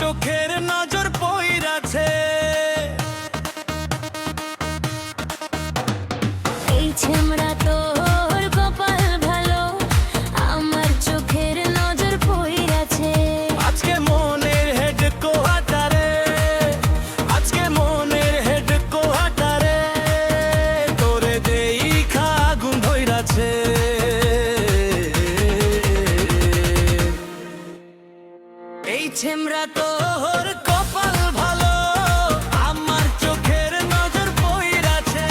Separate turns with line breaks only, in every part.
চোখের নজর পইরাছে।
এই ছেমড়া তোর কপাল ভালো, আমার চোখের নজর পইরাছে।
আজকে মনের হেড কোয়ার্টারে, আজকে মনের হেড কোয়ার্টারে তোরে দেইখা আগুন ধইরাছে। এই ছেমড়া তোর কপাল ভালো, আমার চোখের নজর পইরাছে।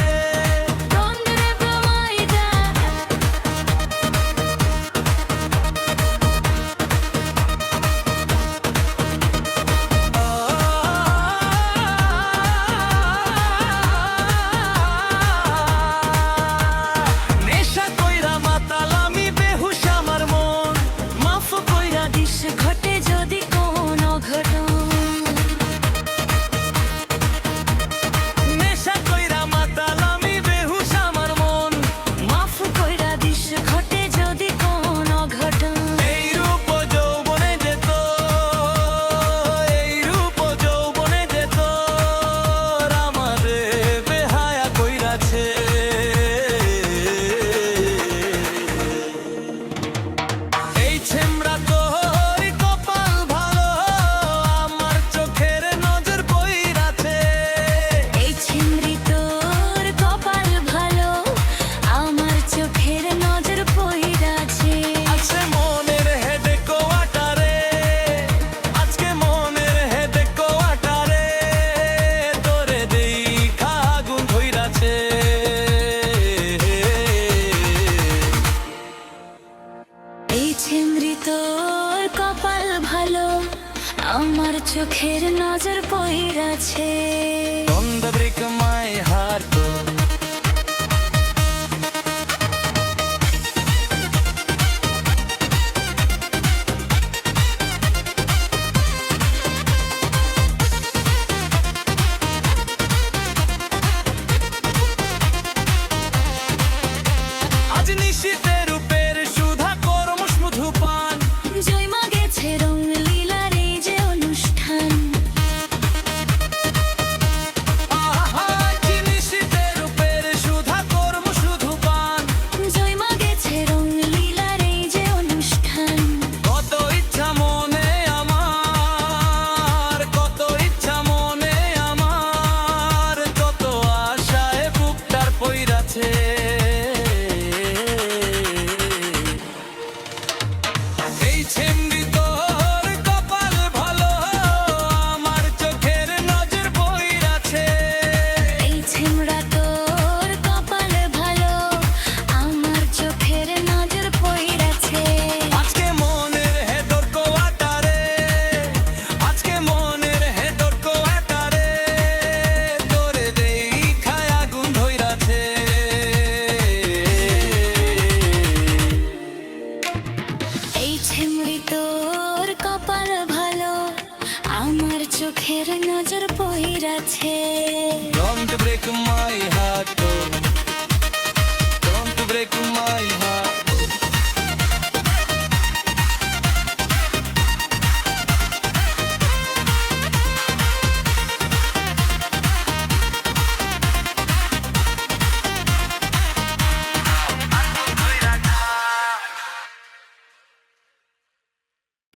তন্দ্রে প্রমাইদা
নেশা কইরা মাতাল আমি বেহুশ আমার মন, মাফ কইরা
দিস ঘটে যদি কোনো ঘটন।
নেশা কইরা মাতাল আমি বেহুশ আমার মন।
মাফ কইরা দিস ঘটে যদি কোনো ঘটন।
এই রূপ যৌবনে যেত, এই রূপ যৌবনে যেত আমারে বেহায়া কইরাছে। এই ছেমড়া তোর কপাল ভালো, আমার চোখের নজর পইরাছে।
এই ছিমড়ি তোর কপাল ভালো, আমার চোখের নজর পইরাছে।
আজকে মনের হেড কোয়ার্টারে, আজকে মনের হেড কোয়ার্টারে তোরে দেইখা আগুন ধইরাছে।
এই ছিমড়ি তোর কপাল ভালো, আমার চোখের নজর পইরাছে।
Don't break my heart. আজ নিশীতে রূপের সুধা করমুষ মধুপান।
জয়মা গেছে রং লীলার এই যে অনুষ্ঠান।
আহা, আজ নিশীতে রূপের সুধা করমুষ মধুপান।
জয়মা গেছে রং লীলার এই যে অনুষ্ঠান।
কত ইচ্ছা মনে আমার, কত ইচ্ছা মনে আমার, কত আশায় বুকটার পইরাছে। এই ছেমড়ি তোর কপাল ভালো, আমার চোখের নজর পইরাছে।
এই ছিমড়া তোর কপাল ভালো, আমার চোখের নজর পইরাছে।
আজকে মনের হেদর কোয়ার্টারে, আজকে মনের হেদর কোয়ার্টারে তোরে দেইখা আগুন ধইরাছে।
এই ছিমড়ি তোর কপাল ভালো, আমার চোখের নজর পইরাছে।
Don't break my heart.